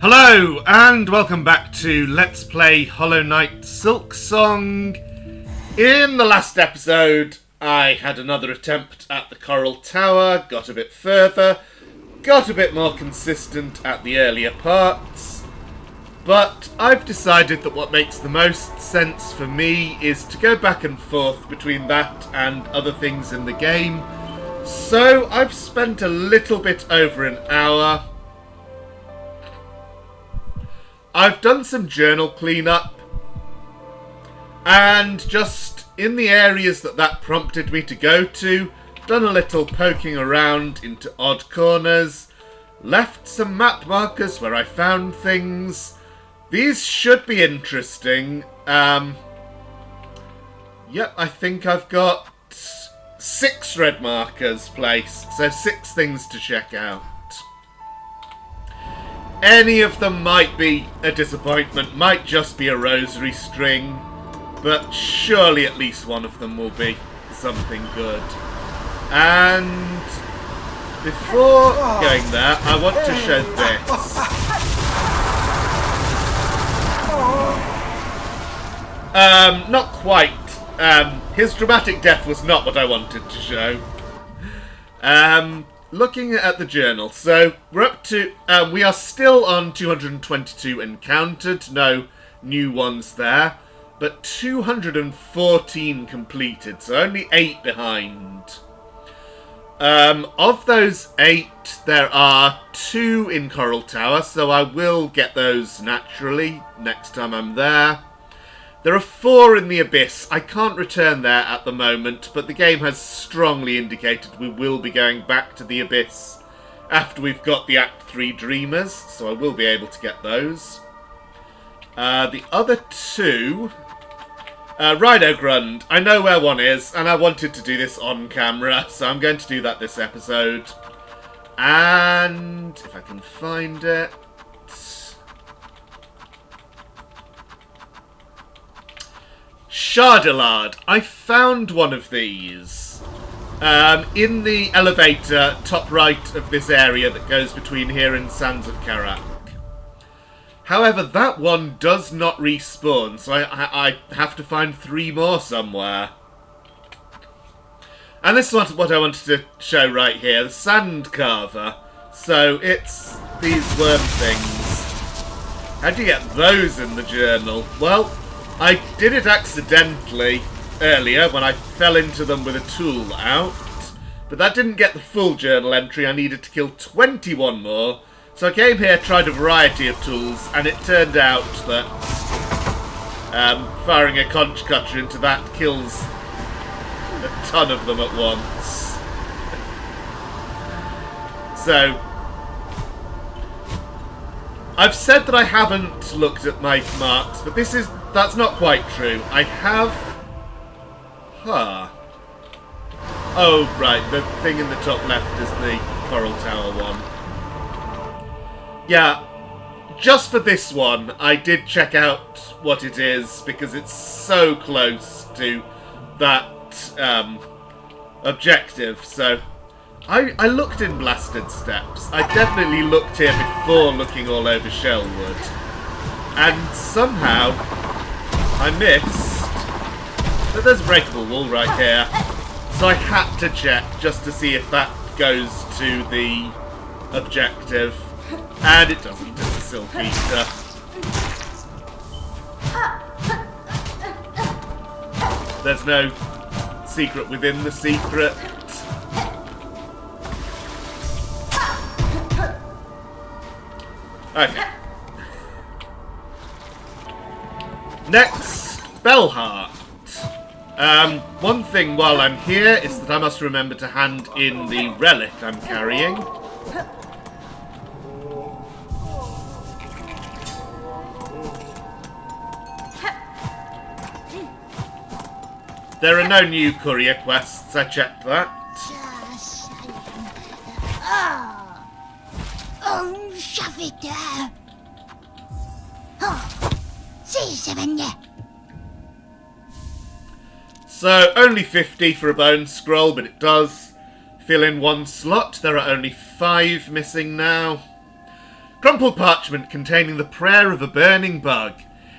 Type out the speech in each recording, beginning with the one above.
Hello, and welcome back to Let's Play Hollow Knight Silksong. In the last episode, I had another attempt at the Coral Tower, got a bit further, got a bit more consistent at the earlier parts, but I've decided that what makes the most sense for me is to go back and forth between that and other things in the game. So I've spent a little bit over an hour. I've done some journal cleanup, and just in the areas that prompted me to go to, done a little poking around into odd corners, left some map markers where I found things. These should be interesting. Yep, I think I've got 6 red markers placed, so 6 things to check out. Any of them might be a disappointment, might just be a rosary string, but surely at least one of them will be something good. And before going there, I want to show this. Not quite. His dramatic death was not what I wanted to show. Looking at the journal, so we're up to, we are still on 222 encountered, no new ones there, but 214 completed, so only 8 behind. Of those 8, there are 2 in Coral Tower, so I will get those naturally next time I'm there. There are 4 in the Abyss. I can't return there at the moment, but the game has strongly indicated we will be going back to the Abyss after we've got the Act 3 Dreamers, so I will be able to get those. The other 2... Rhino Grund. I know where one is, and I wanted to do this on camera, so I'm going to do that this episode. And if I can find it... Shardalard. I found one of these in the elevator top right of this area that goes between here and Sands of Karak. However, that one does not respawn, so I have to find 3 more somewhere. And this is what I wanted to show right here, the Sand Carver. So it's these worm things. How do you get those in the journal? Well, I did it accidentally earlier when I fell into them with a tool out, but that didn't get the full journal entry. I needed to kill 21 more, so I came here, tried a variety of tools, and it turned out that firing a conch cutter into that kills a ton of them at once. So I've said that I haven't looked at my marks, but that's not quite true. I have... Oh, right, the thing in the top left is the Coral Tower one. Yeah, just for this one, I did check out what it is, because it's so close to that objective, so... I looked in Blasted Steppes. I definitely looked here before looking all over Shellwood. And somehow, I missed that there's a breakable wall right here. So I had to check just to see if that goes to the objective. And it doesn't, it's a Silk Eater. There's no secret within the secret. Okay. Next, Bellheart. One thing while I'm here is that I must remember to hand in the relic I'm carrying. There are no new courier quests, I checked that. So, only 50 for a bone scroll, but it does fill in 1 slot. There are only 5 missing now. Crumpled parchment containing the prayer of a burning bug.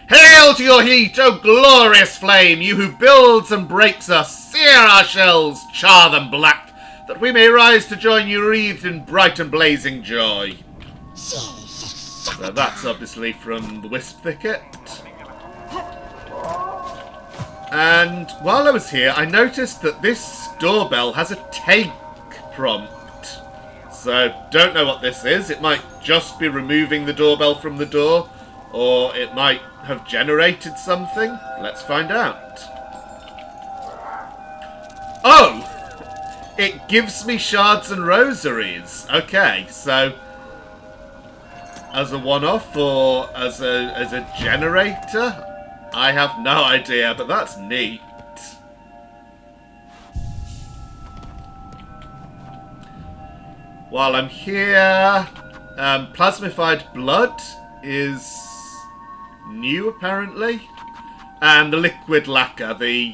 Hail to your heat, O glorious flame, you who builds and breaks us. Sear our shells, char them black, that we may rise to join you wreathed in bright and blazing joy. So that's obviously from the Wisp Thicket. And while I was here, I noticed that this doorbell has a take prompt. So, don't know what this is. It might just be removing the doorbell from the door, or it might have generated something. Let's find out. Oh! It gives me shards and rosaries. Okay, so as a one-off or as a generator? I have no idea, but that's neat. While I'm here, plasmified blood is new, apparently. And the liquid lacquer, the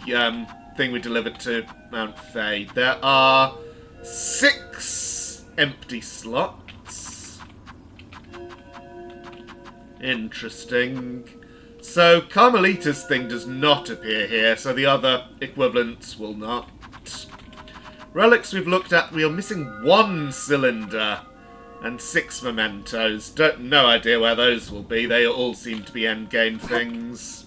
thing we delivered to Mount Fae. There are 6 empty slots. Interesting. So Carmelita's thing does not appear here, so the other equivalents will not. Relics we've looked at, we are missing 1 cylinder and 6 mementos. No idea where those will be. They all seem to be endgame things.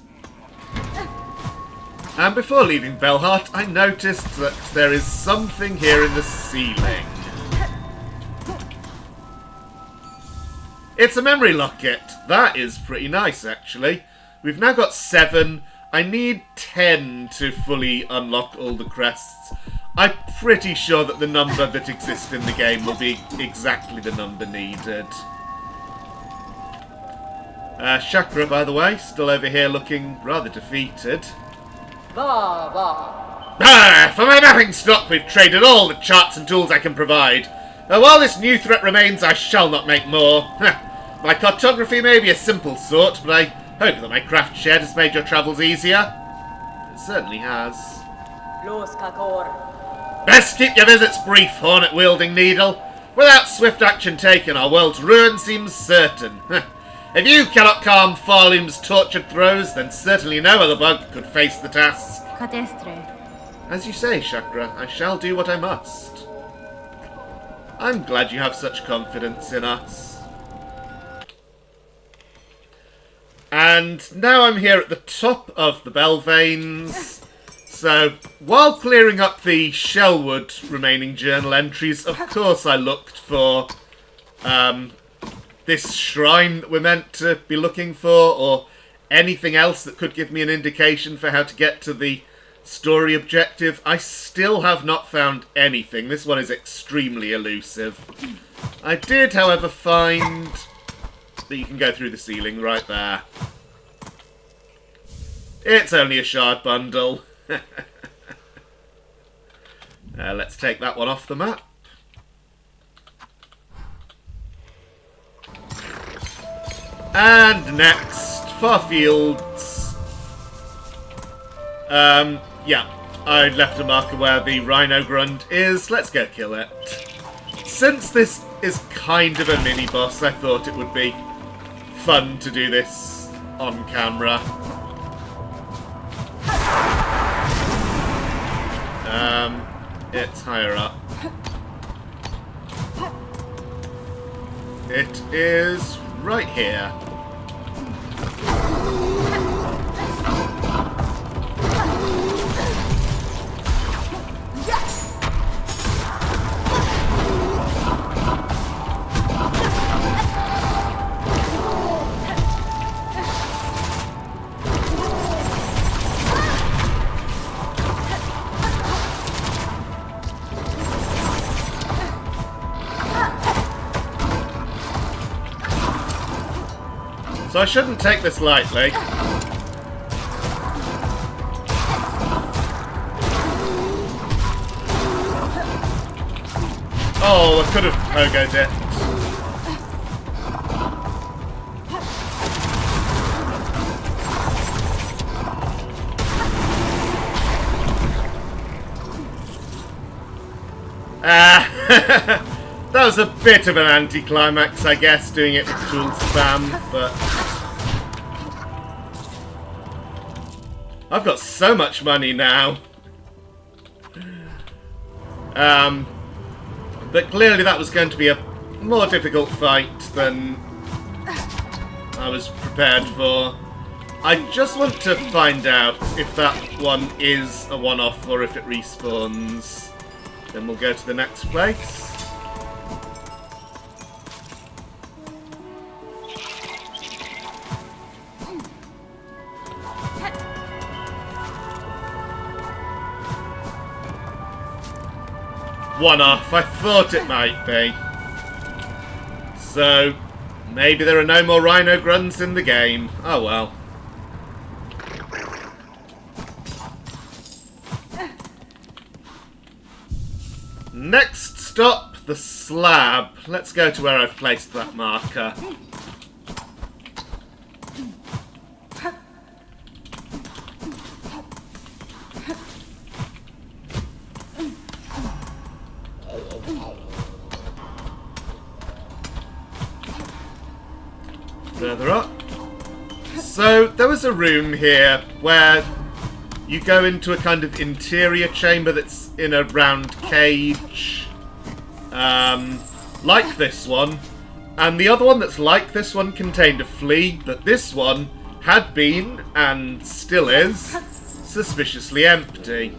And before leaving Belhart, I noticed that there is something here in the ceiling. It's a memory locket. That is pretty nice, actually. We've now got 7. I need 10 to fully unlock all the crests. I'm pretty sure that the number that exists in the game will be exactly the number needed. Chakra, by the way, still over here looking rather defeated. For my mapping stock, we've traded all the charts and tools I can provide. While this new threat remains, I shall not make more. My cartography may be a simple sort, but I hope that my craft shed has made your travels easier. It certainly has. Best keep your visits brief, hornet-wielding needle. Without swift action taken, our world's ruin seems certain. If you cannot calm Farloom's tortured throes, then certainly no other bug could face the task. As you say, Chakra, I shall do what I must. I'm glad you have such confidence in us. And now I'm here at the top of the Brightveins. So, while clearing up the Shellwood remaining journal entries, of course I looked for this shrine that we're meant to be looking for, or anything else that could give me an indication for how to get to the story objective. I still have not found anything. This one is extremely elusive. I did, however, find that you can go through the ceiling right there. It's only a shard bundle. Let's take that one off the map. And next, Farfields. Yeah, I left a marker where the Rhino Grund is. Let's go kill it. Since this is kind of a mini-boss, I thought it would be fun to do this on camera. It's higher up. It is right here. So I shouldn't take this lightly. Oh, I could have pogoed it. That was a bit of an anticlimax, I guess, doing it with tool spam, but... I've got so much money now. But clearly that was going to be a more difficult fight than I was prepared for. I just want to find out if that one is a one-off or if it respawns. Then we'll go to the next place. One-off. I thought it might be. So, maybe there are no more rhino grunts in the game. Oh well. Next stop, the slab. Let's go to where I've placed that marker. Further up. So, there was a room here where you go into a kind of interior chamber that's in a round cage. Like this one. And the other one that's like this one contained a flea, but this one had been, and still is, suspiciously empty.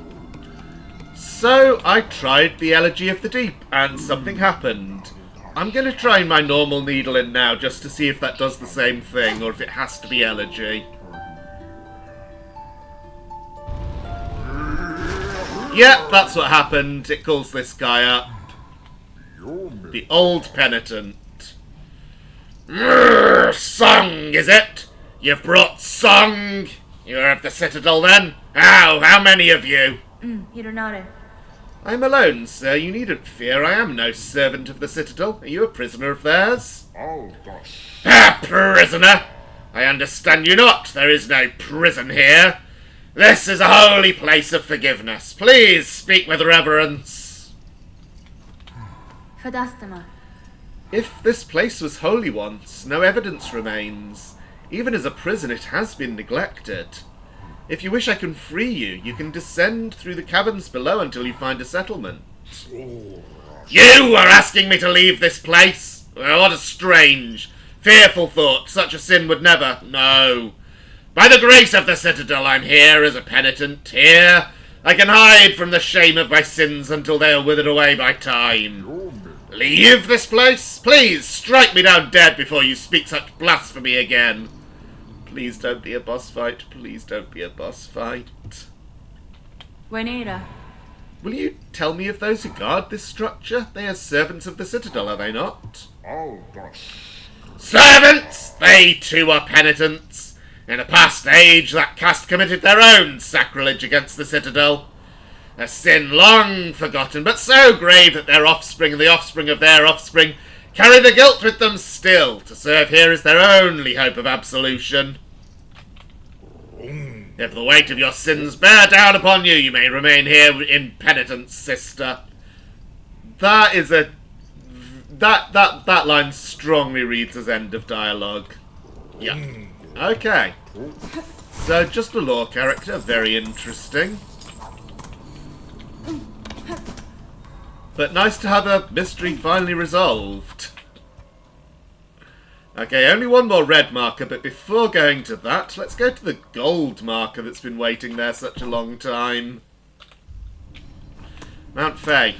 So, I tried the Elegy of the Deep, and something happened. I'm going to try my normal needle in now, just to see if that does the same thing, or if it has to be Elegy. Yep, that's what happened. It calls this guy up. The Old Penitent. Song, is it? You've brought Song? You're of the Citadel, then? How many of you? I'm alone, sir. You needn't fear. I am no servant of the Citadel. Are you a prisoner of theirs? A prisoner? I understand you not. There is no prison here. This is a holy place of forgiveness. Please speak with reverence. If this place was holy once, no evidence remains. Even as a prison, it has been neglected. If you wish I can free you, you can descend through the caverns below until you find a settlement. You are asking me to leave this place? Well, what a strange, fearful thought. Such a sin would never... No. By the grace of the Citadel, I'm here as a penitent. Here, I can hide from the shame of my sins until they are withered away by time. Leave this place? Please, strike me down dead before you speak such blasphemy again. Please don't be a boss fight. Please don't be a boss fight. Will you tell me of those who guard this structure? They are servants of the Citadel, are they not? Servants? They too are penitents. In a past age, that caste committed their own sacrilege against the Citadel. A sin long forgotten, but so grave that their offspring and the offspring of their offspring carry the guilt with them still. To serve here is their only hope of absolution. If the weight of your sins bear down upon you, you may remain here in penitence, sister. That is a... That line strongly reads as end of dialogue. Yeah. Okay. So, just a lore character. Very interesting. But nice to have a mystery finally resolved. Okay, only one more red marker, but before going to that, let's go to the gold marker that's been waiting there such a long time. Mount Fae.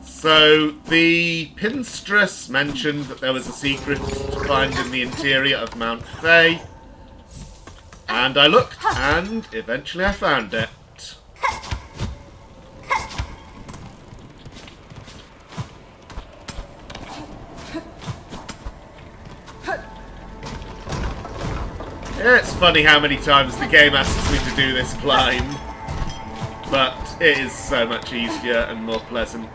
So, the Pinstress mentioned that there was a secret to find in the interior of Mount Fae. And I looked, and eventually I found it. It's funny how many times the game asks me to do this climb, but it is so much easier and more pleasant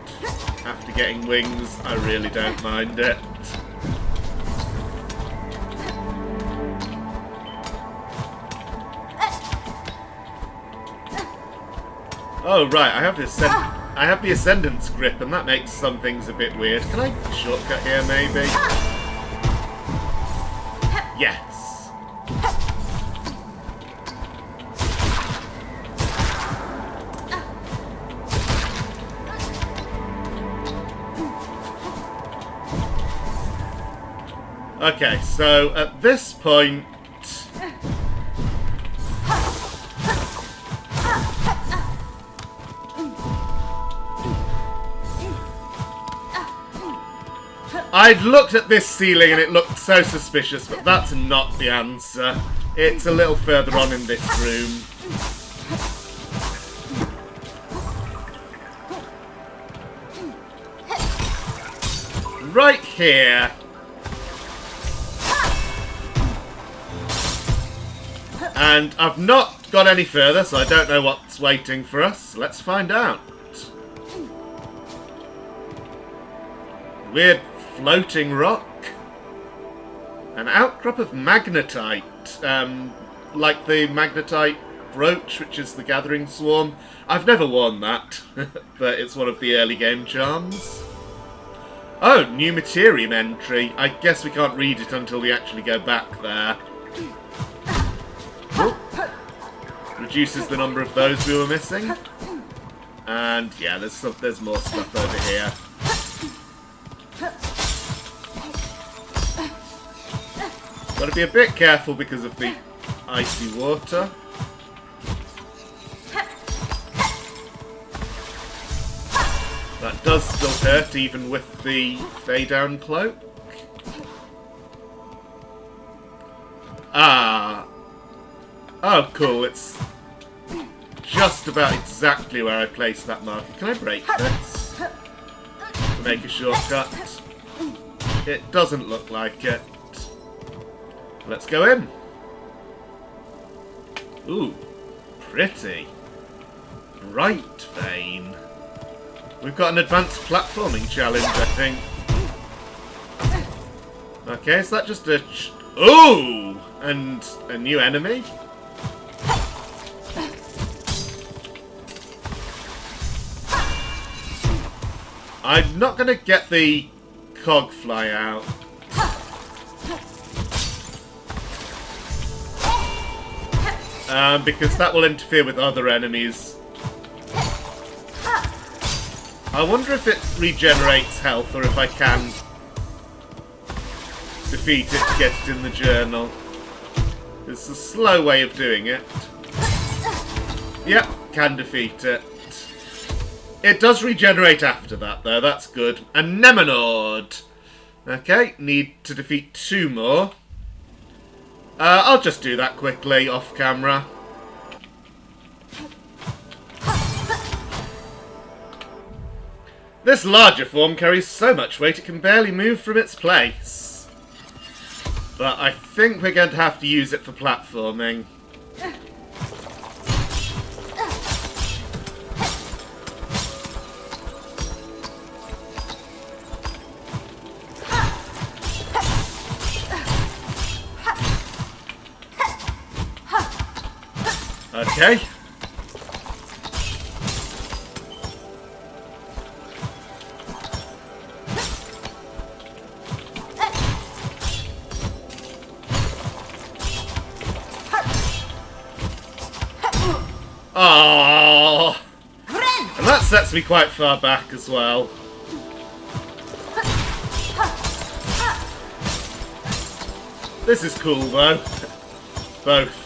after getting wings. I really don't mind it. Oh right, I have the Ascendant's grip, and that makes some things a bit weird. Can I shortcut here, maybe? Yes. Okay, so at this point... I'd looked at this ceiling and it looked so suspicious, but that's not the answer. It's a little further on in this room. Right here. And I've not got any further, so I don't know what's waiting for us. Let's find out. Weird floating rock. An outcrop of magnetite. Like the magnetite brooch, which is the gathering swarm. I've never worn that, but it's one of the early game charms. Oh, new Materium entry. I guess we can't read it until we actually go back there. Reduces the number of those we were missing. And yeah, there's more stuff over here. Gotta be a bit careful because of the icy water. That does still hurt even with the Fey-down cloak. Ah. Oh, cool. It's just about exactly where I placed that marker. Can I break this to make a shortcut? It doesn't look like it. Let's go in. Ooh, pretty. Brightvein. We've got an advanced platforming challenge, I think. Okay, is that just a... Ooh! And a new enemy? I'm not going to get the cogfly out. Because that will interfere with other enemies. I wonder if it regenerates health or if I can defeat it to get it in the journal. It's a slow way of doing it. Yep, can defeat it. It does regenerate after that, though. That's good. And Nemenord. Okay, need to defeat 2 more. I'll just do that quickly, off camera. This larger form carries so much weight it can barely move from its place. But I think we're going to have to use it for platforming. Okay. Oh, and that sets me quite far back as well. This is cool though, both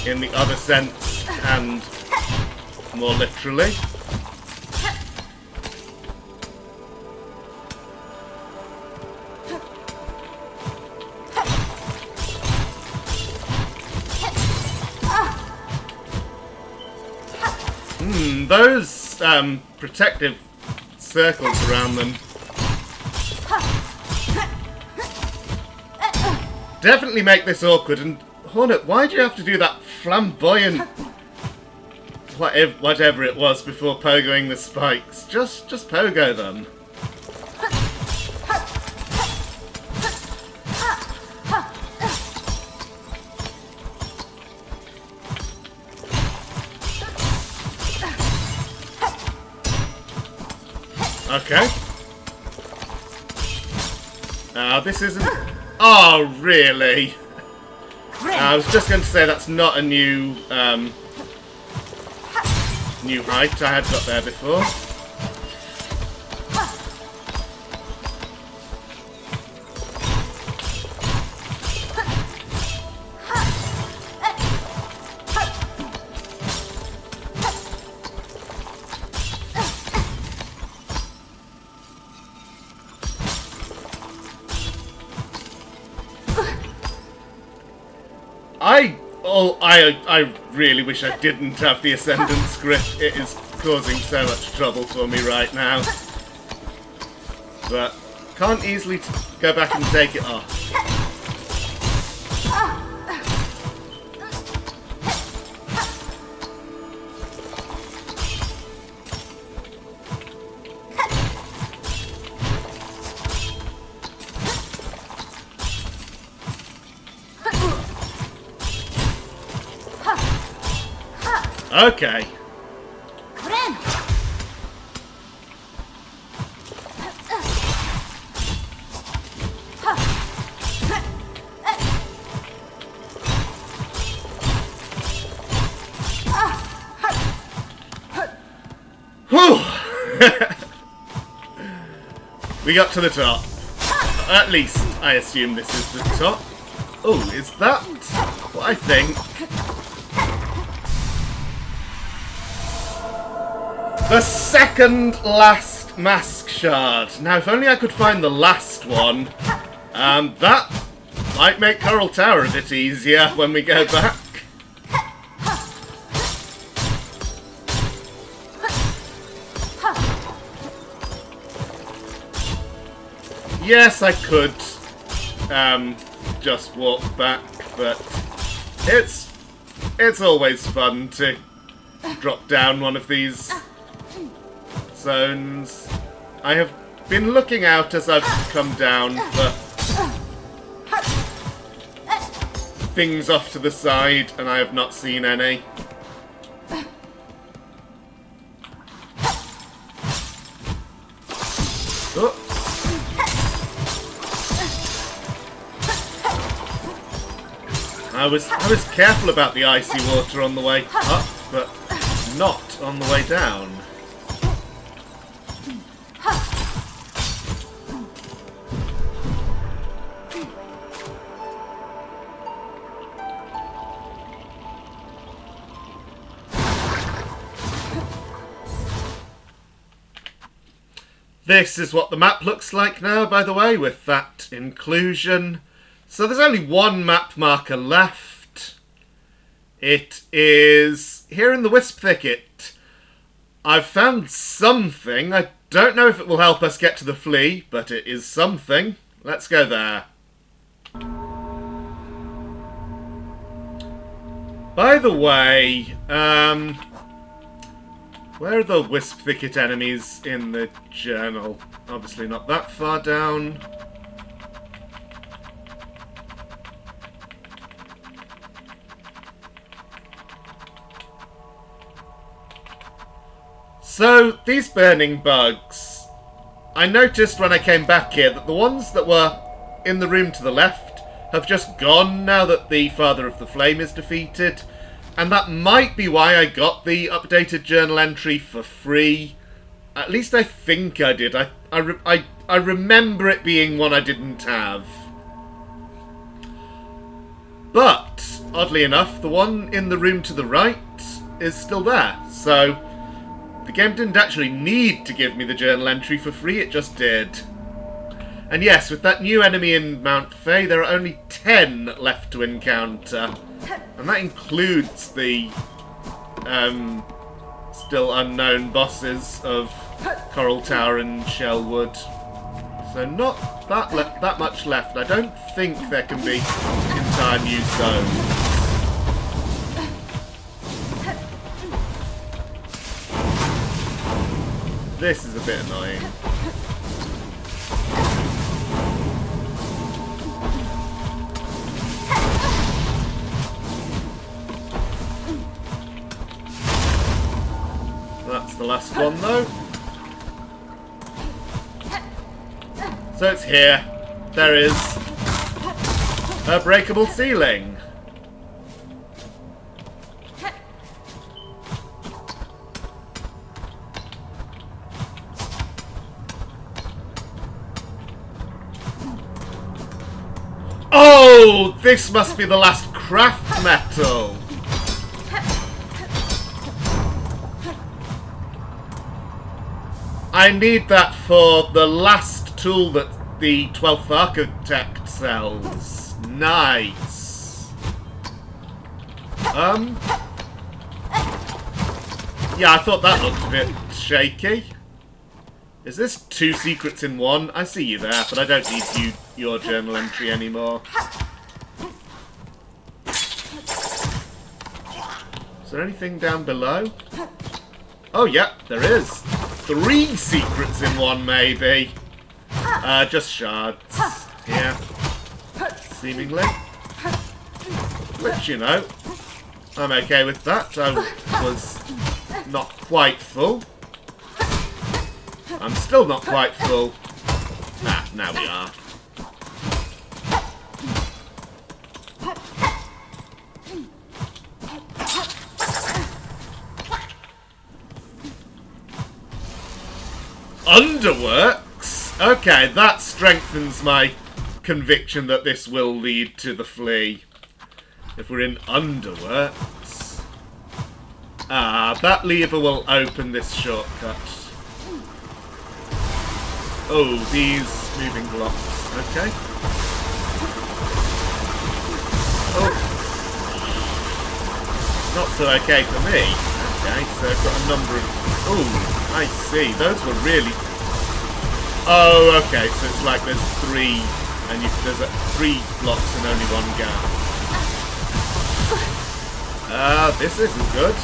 in the other sense and more literally. Those protective circles around them definitely make this awkward. And Hornet, why do you have to do that flamboyant whatever it was before pogoing the spikes? Just pogo them. Okay. This isn't... Oh, really? I was just going to say that's not a new height. I had got there before. I really wish I didn't have the Ascendance Grip. It is causing so much trouble for me right now. But can't easily go back and take it off. Okay. Whew! We got to the top. At least, I assume this is the top. Oh, is that what I think? The second last mask shard. Now, if only I could find the last one. That might make Coral Tower a bit easier when we go back. Yes, I could just walk back, but it's always fun to drop down one of these zones. I have been looking out as I've come down for things off to the side, and I have not seen any. Oops. I was careful about the icy water on the way up, but not on the way down. This is what the map looks like now, by the way, with that inclusion. So there's only one map marker left. It is here in the Wisp Thicket. I've found something. I don't know if it will help us get to the flea, but it is something. Let's go there. By the way, where are the Wisp Thicket enemies in the journal? Obviously not that far down. So, these burning bugs, I noticed when I came back here that the ones that were in the room to the left have just gone now that the Father of the Flame is defeated. And that might be why I got the updated journal entry for free. At least I think I did. I remember it being one I didn't have. But, oddly enough, the one in the room to the right is still there. So, the game didn't actually need to give me the journal entry for free, it just did. And yes, with that new enemy in Mount Fae, there are only 10 left to encounter. And that includes the still unknown bosses of Coral Tower and Shellwood. So not that much left. I don't think there can be entire new zones. This is a bit annoying. That's the last one, though. So it's here. There is a breakable ceiling. Oh, this must be the last craft metal. I need that for the last tool that the 12th Architect sells. Nice. Yeah, I thought that looked a bit shaky. Is this 2 secrets in 1? I see you there, but I don't need your journal entry anymore. Is there anything down below? Oh, yeah, there is. 3 secrets in 1, maybe. Just shards. Yeah. Seemingly. Which, you know, I'm okay with that. I was not quite full. I'm still not quite full. Ah, now we are. Underworks? Okay, that strengthens my conviction that this will lead to the flea. If we're in Underworks... Ah, that lever will open this shortcut. Oh, these moving blocks. Okay. Oh. Not so okay for me. Okay, so I've got a number of... Oh, I see. Those were really... Oh, okay, so it's like there's 3, and there's 3 blocks and only 1 gap. This isn't good.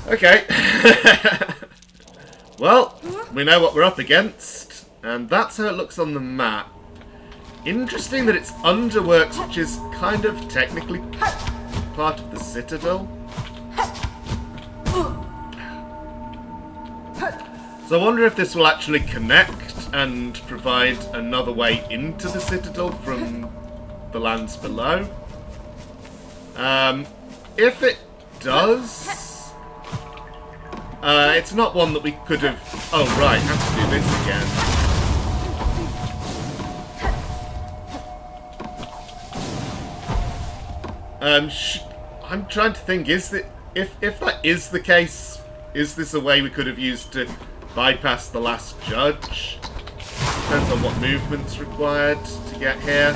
Okay. Well, we know what we're up against, and that's how it looks on the map. Interesting that it's Underworks, which is kind of technically part of the Citadel. So I wonder if this will actually connect and provide another way into the Citadel from the lands below. If it does... it's not one that we could have... Oh, right, have to do this again. I'm trying to think, is that... If that is the case, is this a way we could have used to bypass the last judge? Depends on what movement's required to get here.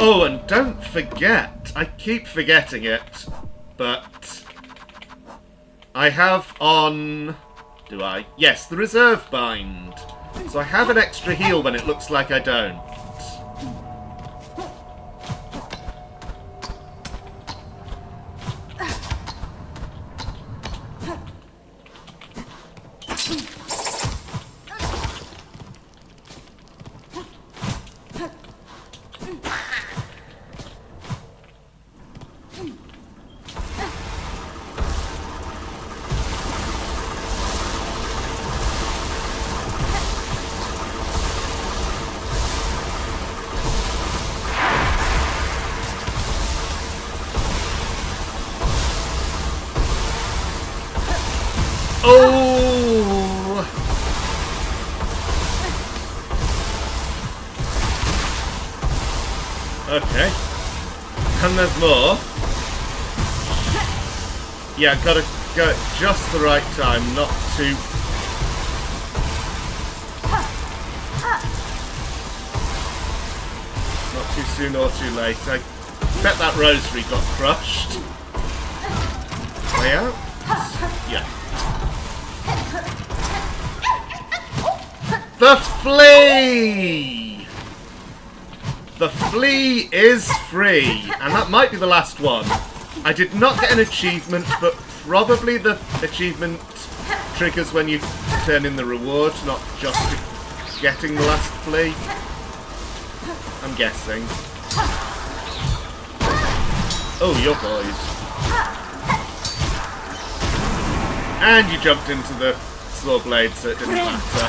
Oh, and don't forget, I keep forgetting it, but I have on... Do I? Yes, the reserve bind. So I have an extra heal when it looks like I don't. Oh! Okay. And there's more. Yeah, gotta go at just the right time, not too... Not too soon or too late. I bet that rosary got crushed. Way out? Yeah. The flea! The flea is free, and that might be the last one. I did not get an achievement, but probably the achievement triggers when you turn in the reward, not just getting the last flea. I'm guessing. Oh, you're void. And you jumped into the saw blade, so it didn't matter.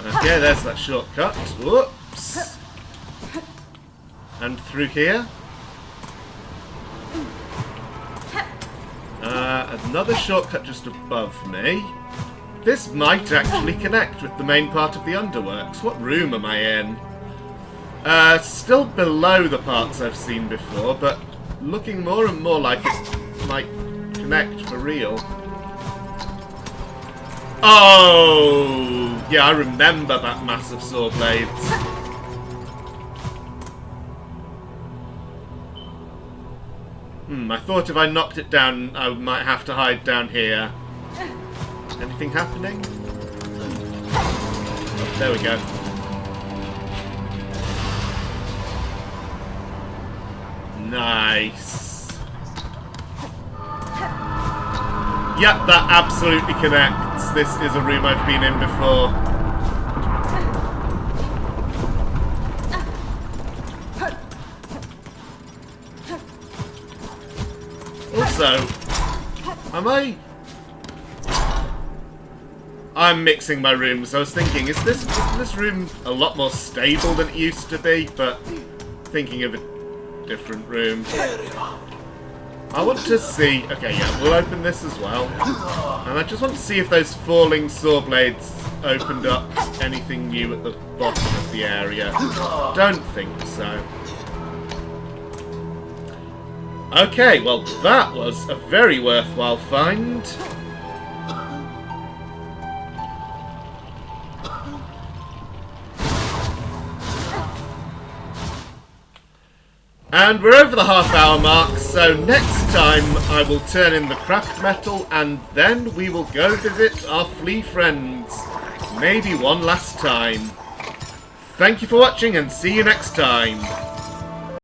Okay, there's that shortcut. Whoops. And through here. Another shortcut just above me. This might actually connect with the main part of the underworks. What room am I in? Still below the parts I've seen before, but looking more and more like it might connect for real. Oh! Yeah, I remember that massive saw blades. I thought if I knocked it down, I might have to hide down here. Anything happening? Oh, there we go. Nice. Yep, that absolutely connects. This is a room I've been in before. Also, I'm mixing my rooms. I was thinking, isn't this room a lot more stable than it used to be? But thinking of a different room. I want to see... Okay, yeah, we'll open this as well. And I just want to see if those falling saw blades opened up anything new at the bottom of the area. Don't think so. Okay, well, that was a very worthwhile find. And we're over the half-hour mark, so next time I will turn in the craft metal, and then we will go visit our flea friends. Maybe one last time. Thank you for watching, and see you next time.